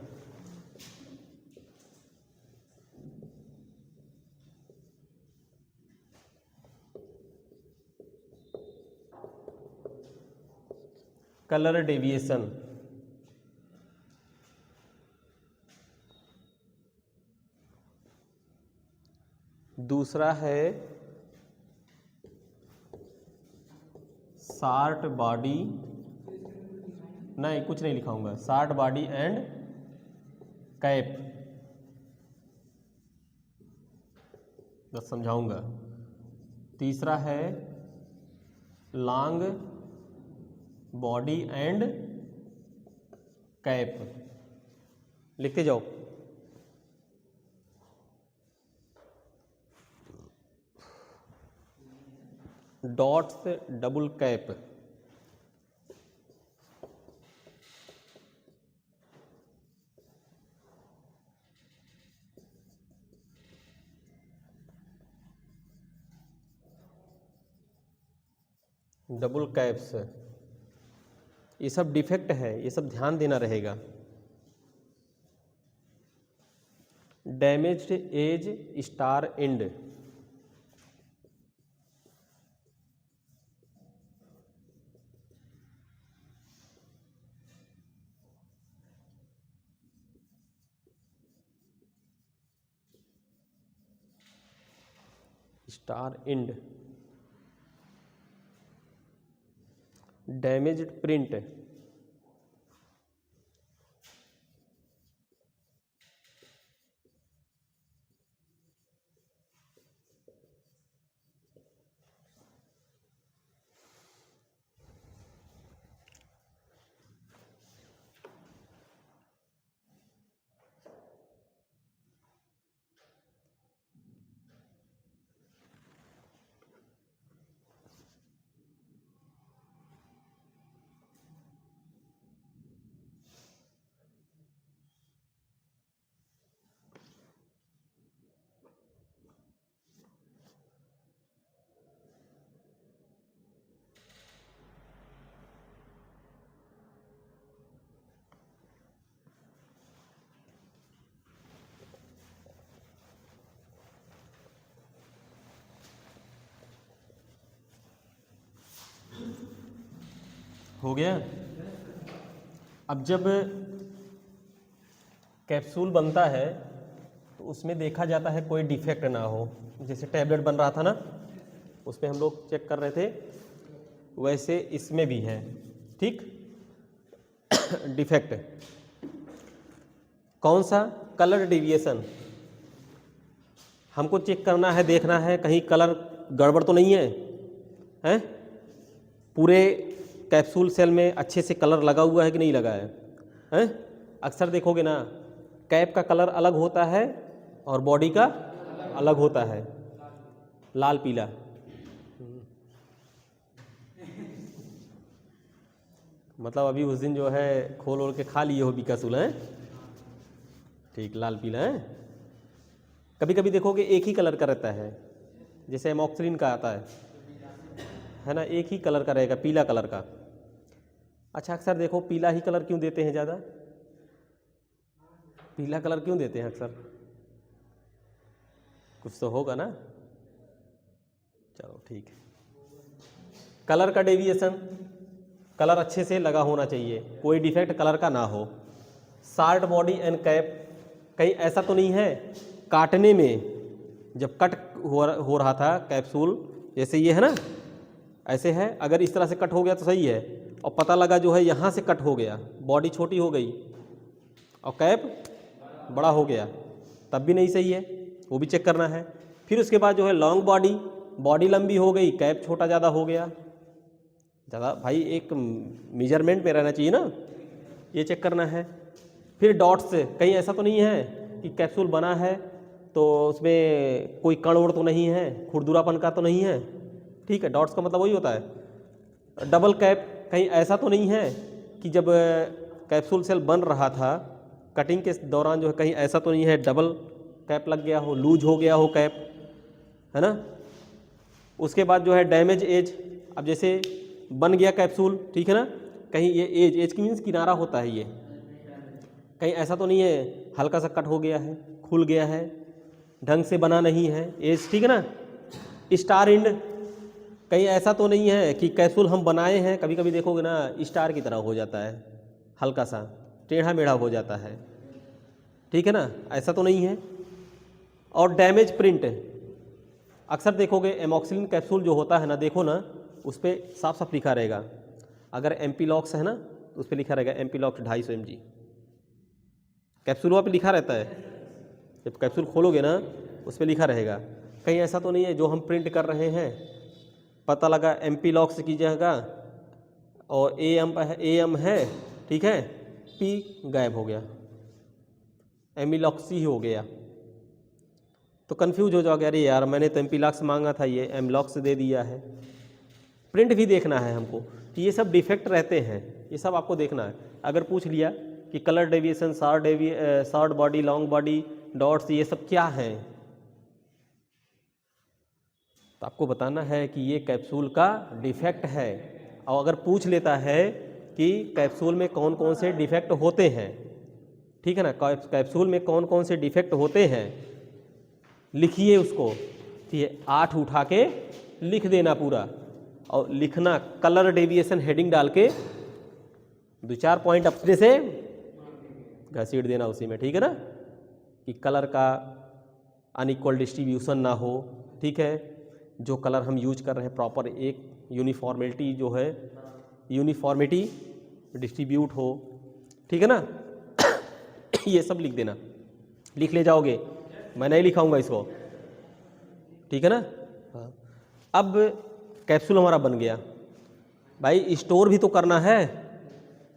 कलर डेविएशन। दूसरा है शार्ट बॉडी, नहीं कुछ नहीं लिखाऊंगा, शार्ट बॉडी एंड कैप, बस समझाऊंगा। तीसरा है लॉन्ग बॉडी एंड कैप, लिखते जाओ। Dots double cap, double caps, ये सब डिफेक्ट है, ये सब ध्यान देना रहेगा। Damaged as star end, star end, damaged print, हो गया। अब जब कैप्सूल बनता है तो उसमें देखा जाता है कोई डिफेक्ट ना हो। जैसे टैबलेट बन रहा था ना, उसमें हम लोग चेक कर रहे थे, वैसे इसमें भी है, ठीक। डिफेक्ट कौन सा? Colour deviation. हमको चेक करना है, देखना है कहीं कलर गड़बड़ तो नहीं है, हैं? पूरे कैप्सूल सेल में अच्छे से कलर लगा हुआ है कि नहीं लगा है, हैं? अक्सर देखोगे ना, कैप का कलर अलग होता है और बॉडी का अलग होता है, लाल पीला। मतलब अभी उस दिन जो है खोल ओल के खा लिए हो बीकासुल, हैं? ठीक, लाल पीला है। कभी कभी देखोगे एक ही कलर का रहता है, जैसे एमॉक्सिलिन का आता है ना, एक ही कलर का रहेगा, पीला कलर का। अच्छा, अक्सर देखो पीला ही कलर क्यों देते हैं ज़्यादा? पीला कलर क्यों देते हैं अक्सर? कुछ तो होगा ना। चलो ठीक है। कलर का डेविएशन, कलर अच्छे से लगा होना चाहिए, कोई डिफेक्ट कलर का ना हो। शार्ट बॉडी एंड कैप, कहीं ऐसा तो नहीं है काटने में, जब कट हो रहा था कैप्सूल, जैसे ये है ना, ऐसे है, अगर इस तरह से कट हो गया तो सही है, और पता लगा जो है यहाँ से कट हो गया, बॉडी छोटी हो गई और कैप बड़ा हो गया, तब भी नहीं सही है, वो भी चेक करना है। फिर उसके बाद जो है लॉन्ग बॉडी, बॉडी लंबी हो गई, कैप छोटा ज़्यादा हो गया, ज़्यादा भाई एक मेजरमेंट में रहना चाहिए ना, ये चेक करना है। फिर डॉट्स, कहीं ऐसा तो नहीं है कि कैप्सूल बना है तो उसमें कोई कण वण तो नहीं है, खुरदुरापन का तो नहीं है, ठीक है। डॉट्स का मतलब वही होता है। डबल कैप, कहीं ऐसा तो नहीं है कि जब कैप्सूल सेल बन रहा था कटिंग के दौरान जो है कहीं ऐसा तो नहीं है डबल कैप लग गया हो, लूज हो गया हो कैप, है ना। उसके बाद जो है डैमेज एज, अब जैसे बन गया कैप्सूल, ठीक है ना, कहीं ये एज की मीन्स किनारा होता है, ये कहीं ऐसा तो नहीं है हल्का सा कट हो गया है, खुल गया है, ढंग से बना नहीं है एज, ठीक है ना। स्टार एंड, कहीं ऐसा तो नहीं है कि कैप्सूल हम बनाए हैं, कभी कभी देखोगे ना स्टार की तरह हो जाता है, हल्का सा टेढ़ा मेढ़ा हो जाता है, ठीक है ना, ऐसा तो नहीं है। और डैमेज प्रिंट, अक्सर देखोगे एमॉक्सिलिन कैप्सूल जो होता है ना, देखो ना उस पर साफ साफ लिखा रहेगा, अगर एम्पीलॉक्स है ना तो उस पर लिखा रहेगा एम्पीलॉक्स 250 mg, कैप्सूल पे लिखा रहता है, जब कैप्सूल खोलोगे ना उस पर लिखा रहेगा। कहीं ऐसा तो नहीं है जो हम प्रिंट कर रहे हैं, पता लगा एम्पीलॉक्स की जगह और एम है, ठीक है, पी गायब हो गया, एमिलॉक्सी हो गया, तो कंफ्यूज हो जाओगे, अरे यार मैंने तो एम्पीलॉक्स मांगा था, ये एमलॉक्स दे दिया है, प्रिंट भी देखना है हमको, तो ये सब डिफेक्ट रहते हैं, ये सब आपको देखना है। अगर पूछ लिया कि colour deviation, short body, long body, dots, ये सब क्या हैं, तो आपको बताना है कि ये कैप्सूल का डिफेक्ट है। और अगर पूछ लेता है कि कैप्सूल में कौन कौन से डिफेक्ट होते हैं, ठीक है ना, कैप्सूल में कौन कौन से डिफेक्ट होते हैं, लिखिए उसको, ठीक है, 8 उठा के लिख देना पूरा, और लिखना कलर डेविएशन हेडिंग डाल के 2-4 पॉइंट अपने से घसीट देना उसी में, ठीक है ना, कि कलर का अनइक्वल डिस्ट्रीब्यूशन ना हो, ठीक है, जो कलर हम यूज कर रहे हैं प्रॉपर एक यूनिफॉर्मिटी जो है, यूनिफॉर्मिटी डिस्ट्रीब्यूट हो, ठीक है ना। ये सब लिख देना, लिख ले जाओगे, मैं नहीं लिखाऊंगा इसको, ठीक है ना। हाँ, अब कैप्सूल हमारा बन गया, भाई स्टोर भी तो करना है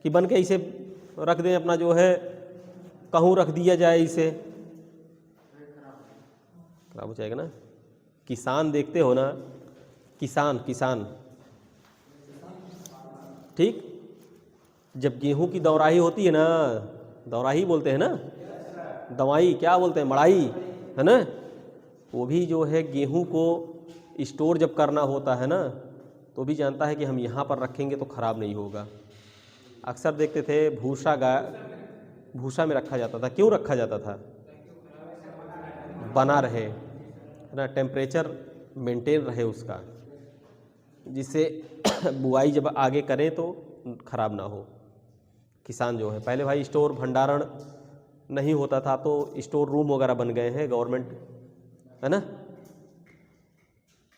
कि बन के इसे रख दें, अपना जो है कहूँ रख दिया जाए, इसे खराब हो जाएगा ना। किसान देखते हो ना, किसान किसान, ठीक, जब गेहूं की दौराही होती है ना, दौराही बोलते हैं ना, दवाई क्या बोलते हैं, मड़ाई, है ना, वो भी जो है गेहूं को स्टोर जब करना होता है ना, तो भी जानता है कि हम यहाँ पर रखेंगे तो ख़राब नहीं होगा। अक्सर देखते थे भूसा में रखा जाता था, क्यों रखा जाता था, बना रहे, है ना, टेम्परेचर मेंटेन रहे उसका, जिससे बुआई जब आगे करें तो ख़राब ना हो। किसान जो है, पहले भाई स्टोर भंडारण नहीं होता था, तो स्टोर रूम वगैरह बन गए हैं गवर्नमेंट, है ना।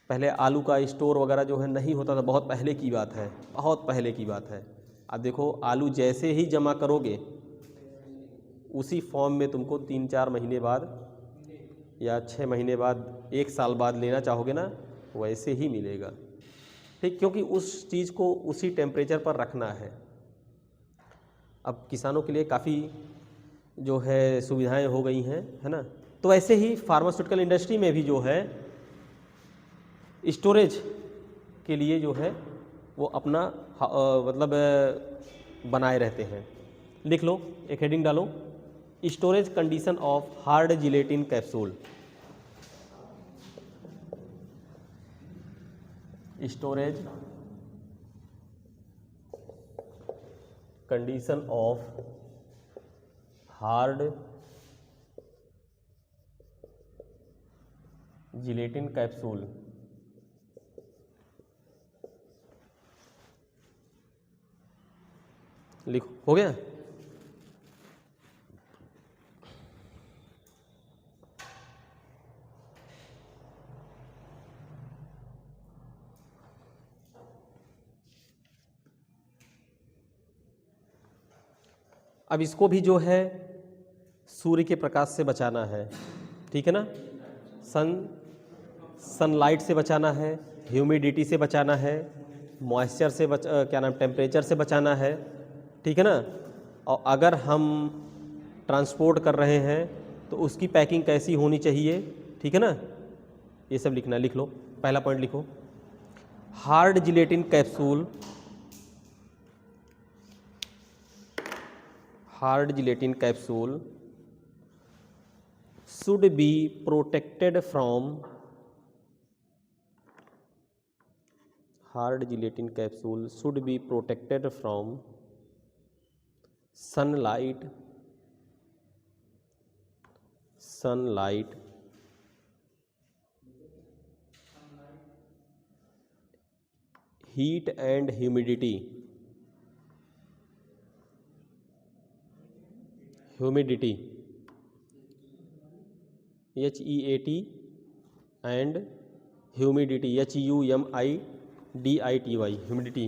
पहले आलू का स्टोर वगैरह जो है नहीं होता था, बहुत पहले की बात है, बहुत पहले की बात है। अब देखो आलू जैसे ही जमा करोगे उसी फॉर्म में तुमको 3-4 महीने बाद या 6 महीने बाद, 1 साल बाद लेना चाहोगे ना, वैसे ही मिलेगा, ठीक, क्योंकि उस चीज़ को उसी टेम्परेचर पर रखना है। अब किसानों के लिए काफ़ी जो है सुविधाएं हो गई हैं, है ना। तो ऐसे ही फार्मास्यूटिकल इंडस्ट्री में भी जो है स्टोरेज के लिए जो है वो अपना मतलब बनाए रहते हैं। लिख लो, एक हेडिंग डालो, storage condition of hard gelatin capsule. Storage condition of hard gelatin capsule. लिखो, हो गया। अब इसको भी जो है सूर्य के प्रकाश से बचाना है, ठीक है ना, सनलाइट से बचाना है, ह्यूमिडिटी से बचाना है, मॉइस्चर से क्या नाम, टेम्परेचर से बचाना है, ठीक है ना। और अगर हम ट्रांसपोर्ट कर रहे हैं तो उसकी पैकिंग कैसी होनी चाहिए, ठीक है ना, ये सब लिखना है। लिख लो, पहला पॉइंट लिखो, hard gelatin capsule, hard gelatin capsule should be protected from, hard gelatin capsule should be protected from sunlight, heat and humidity, HEAT and humidity, HUMIDITY, humidity,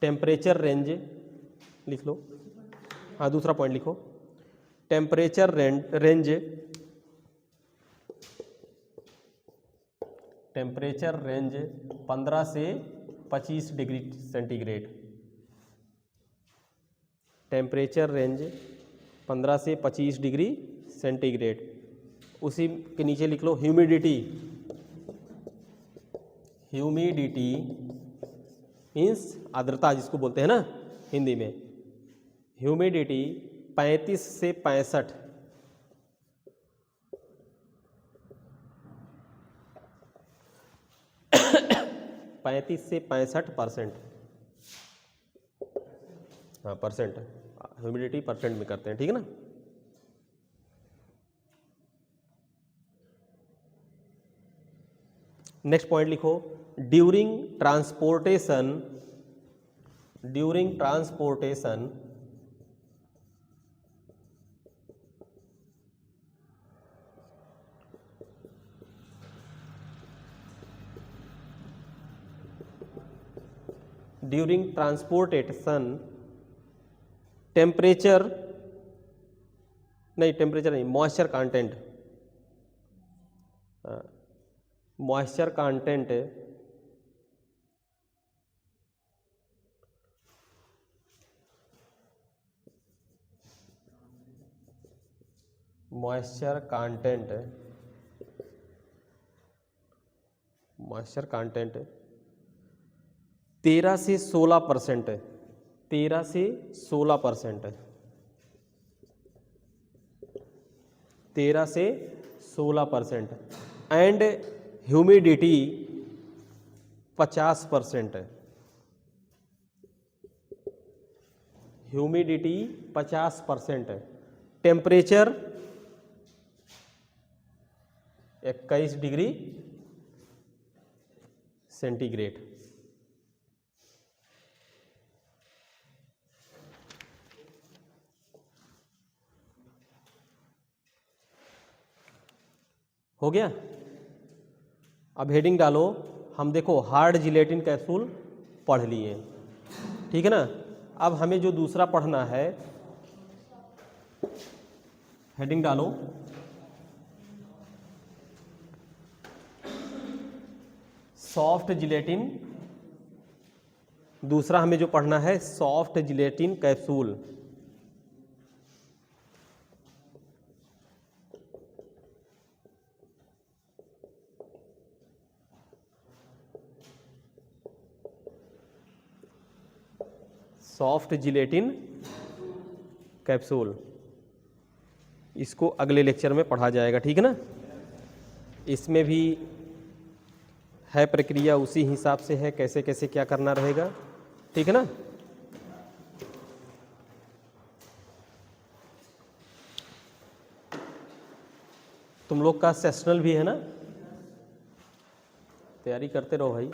temperature range, लिख लो, हाँ दूसरा पॉइंट लिखो, टेम्परेचर रेंज, टेम्परेचर रेंज 15 से 25 degree centigrade, temperature range 15 से 25 degree centigrade, उसी के नीचे लिख लो ह्यूमिडिटी। ह्यूमिडिटी मीन्स आर्द्रता जिसको बोलते हैं ना हिंदी में। ह्यूमिडिटी 35 से 65 35 से 65%। हाँ परसेंट, ह्यूमिडिटी परसेंट में करते हैं, ठीक है ना। नेक्स्ट पॉइंट लिखो, ड्यूरिंग ट्रांसपोर्टेशन टेम्परेचर नहीं, मॉइस्चर कंटेंट मॉइस्चर कंटेंट 13 से 16%, 13 से 16%, 13 से 16%, and humidity 50%, humidity 50%, temperature 21 degree centigrade. हो गया। अब हेडिंग डालो, हम देखो हार्ड जिलेटिन कैप्सूल पढ़ लिए, ठीक है ना। अब हमें जो दूसरा पढ़ना है, हेडिंग डालो सॉफ्ट जिलेटिन। दूसरा हमें जो पढ़ना है soft gelatin capsule. Soft gelatin capsule, इसको अगले लेक्चर में पढ़ा जाएगा, ठीक है ना। इसमें भी है प्रक्रिया उसी हिसाब से है, कैसे कैसे क्या करना रहेगा, ठीक है ना। तुम लोग का सेशनल भी है ना, तैयारी करते रहो भाई।